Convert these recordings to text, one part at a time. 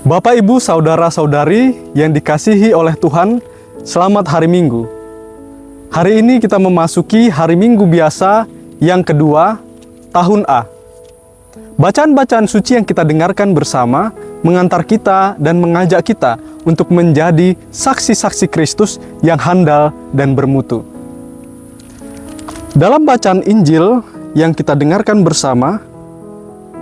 Bapak, Ibu, saudara-saudari yang dikasihi oleh Tuhan, selamat hari Minggu. Hari ini kita memasuki hari Minggu biasa yang kedua, tahun A. Bacaan-bacaan suci yang kita dengarkan bersama mengantar kita dan mengajak kita untuk menjadi saksi-saksi Kristus yang handal dan bermutu. Dalam bacaan Injil yang kita dengarkan bersama,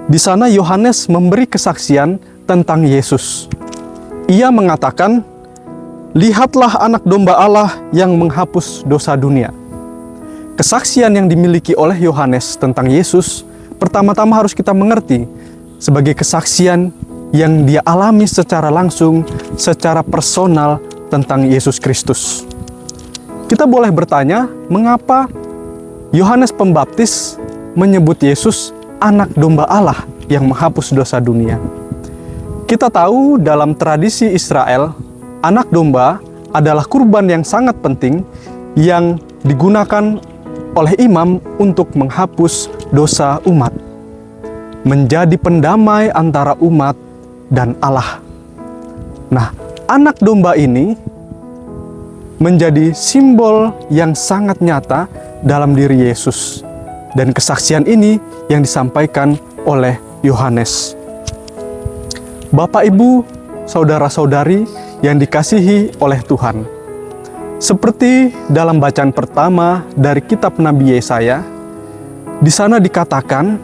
di sana Yohanes memberi kesaksian tentang Yesus. Ia mengatakan, "Lihatlah anak domba Allah yang menghapus dosa dunia." Kesaksian yang dimiliki oleh Yohanes tentang Yesus, pertama-tama harus kita mengerti sebagai kesaksian yang dia alami secara langsung, secara personal tentang Yesus Kristus. Kita boleh bertanya, mengapa Yohanes Pembaptis menyebut Yesus anak domba Allah yang menghapus dosa dunia? Kita tahu dalam tradisi Israel, anak domba adalah kurban yang sangat penting yang digunakan oleh imam untuk menghapus dosa umat, menjadi pendamai antara umat dan Allah. Nah, anak domba ini menjadi simbol yang sangat nyata dalam diri Yesus. Dan kesaksian ini yang disampaikan oleh Yohanes. Bapak, Ibu, saudara-saudari yang dikasihi oleh Tuhan. Seperti dalam bacaan pertama dari kitab Nabi Yesaya, di sana dikatakan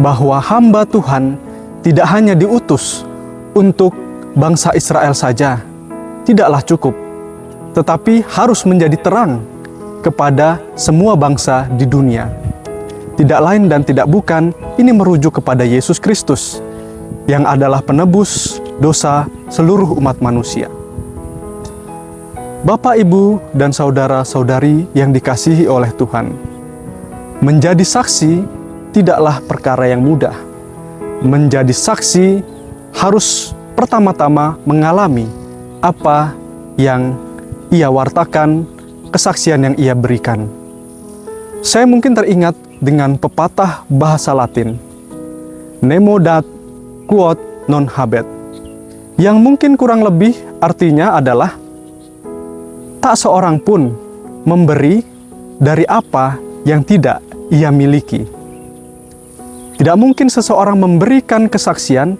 bahwa hamba Tuhan tidak hanya diutus untuk bangsa Israel saja, tidaklah cukup, tetapi harus menjadi terang kepada semua bangsa di dunia. Tidak lain dan tidak bukan, ini merujuk kepada Yesus Kristus, yang adalah penebus dosa seluruh umat manusia. Bapak, Ibu, dan saudara-saudari yang dikasihi oleh Tuhan, menjadi saksi tidaklah perkara yang mudah. Menjadi saksi harus pertama-tama mengalami apa yang ia wartakan, kesaksian yang ia berikan. Saya mungkin teringat dengan pepatah bahasa Latin, Nemo dat quod non habet, yang mungkin kurang lebih artinya adalah tak seorang pun memberi dari apa yang tidak ia miliki. Tidak mungkin seseorang memberikan kesaksian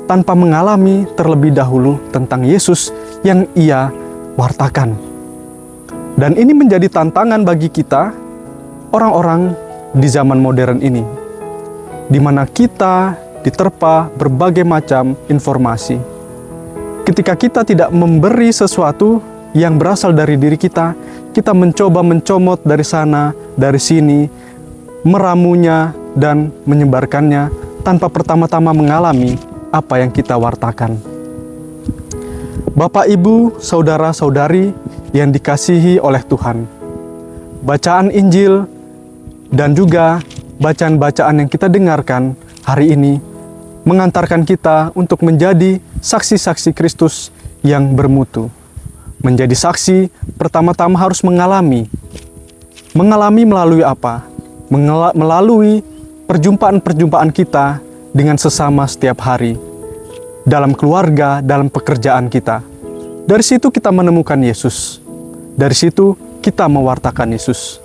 tanpa mengalami terlebih dahulu tentang Yesus yang ia wartakan. Dan ini menjadi tantangan bagi kita, orang-orang di zaman modern ini, di mana kita diterpa berbagai macam informasi. Ketika kita tidak memberi sesuatu yang berasal dari diri kita, kita mencoba mencomot dari sana, dari sini, meramunya dan menyebarkannya tanpa pertama-tama mengalami apa yang kita wartakan. Bapak, Ibu, saudara-saudari yang dikasihi oleh Tuhan, bacaan Injil dan juga bacaan-bacaan yang kita dengarkan hari ini mengantarkan kita untuk menjadi saksi-saksi Kristus yang bermutu. Menjadi saksi, pertama-tama harus mengalami. Mengalami melalui apa? Melalui perjumpaan-perjumpaan kita dengan sesama setiap hari. Dalam keluarga, dalam pekerjaan kita. Dari situ kita menemukan Yesus. Dari situ kita mewartakan Yesus.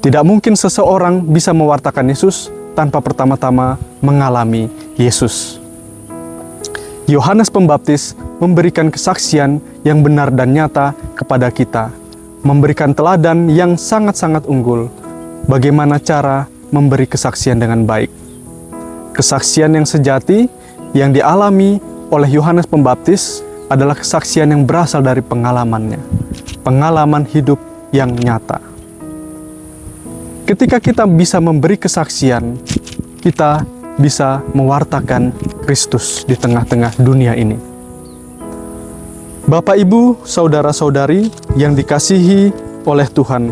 Tidak mungkin seseorang bisa mewartakan Yesus tanpa pertama-tama mengalami Yesus. Yohanes Pembaptis memberikan kesaksian yang benar dan nyata kepada kita, memberikan teladan yang sangat-sangat unggul, bagaimana cara memberi kesaksian dengan baik. Kesaksian yang sejati yang dialami oleh Yohanes Pembaptis adalah kesaksian yang berasal dari pengalamannya, pengalaman hidup yang nyata. Ketika kita bisa memberi kesaksian, kita bisa mewartakan Kristus di tengah-tengah dunia ini. Bapak, Ibu, saudara-saudari yang dikasihi oleh Tuhan,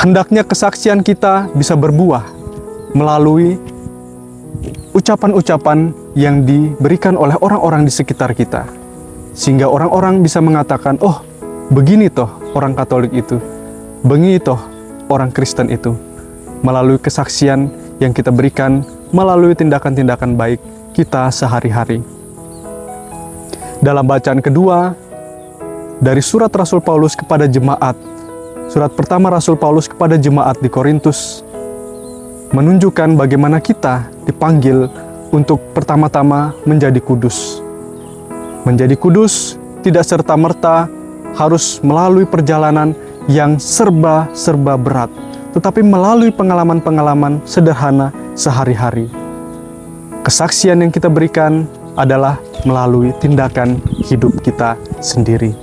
hendaknya kesaksian kita bisa berbuah melalui ucapan-ucapan yang diberikan oleh orang-orang di sekitar kita. Sehingga orang-orang bisa mengatakan, oh, begini toh orang Katolik itu, begini toh orang Kristen itu. Melalui kesaksian yang kita berikan, melalui tindakan-tindakan baik kita sehari-hari. Dalam bacaan kedua dari surat Rasul Paulus kepada jemaat, surat pertama Rasul Paulus kepada jemaat di Korintus, menunjukkan bagaimana kita dipanggil untuk pertama-tama menjadi kudus. Menjadi kudus tidak serta-merta harus melalui perjalanan yang serba-serba berat, tetapi melalui pengalaman-pengalaman sederhana sehari-hari. Kesaksian yang kita berikan adalah melalui tindakan hidup kita sendiri.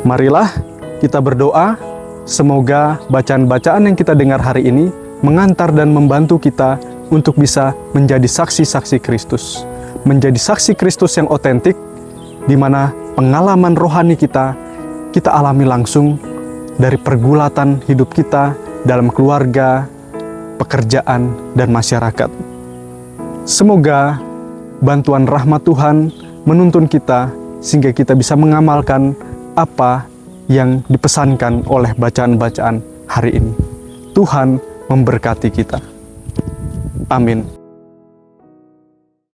Marilah kita berdoa, semoga bacaan-bacaan yang kita dengar hari ini mengantar dan membantu kita untuk bisa menjadi saksi-saksi Kristus. Menjadi saksi Kristus yang otentik, di mana pengalaman rohani kita alami langsung dari pergulatan hidup kita dalam keluarga, pekerjaan, dan masyarakat. Semoga bantuan rahmat Tuhan menuntun kita sehingga kita bisa mengamalkan apa yang dipesankan oleh bacaan-bacaan hari ini. Tuhan memberkati kita. Amin.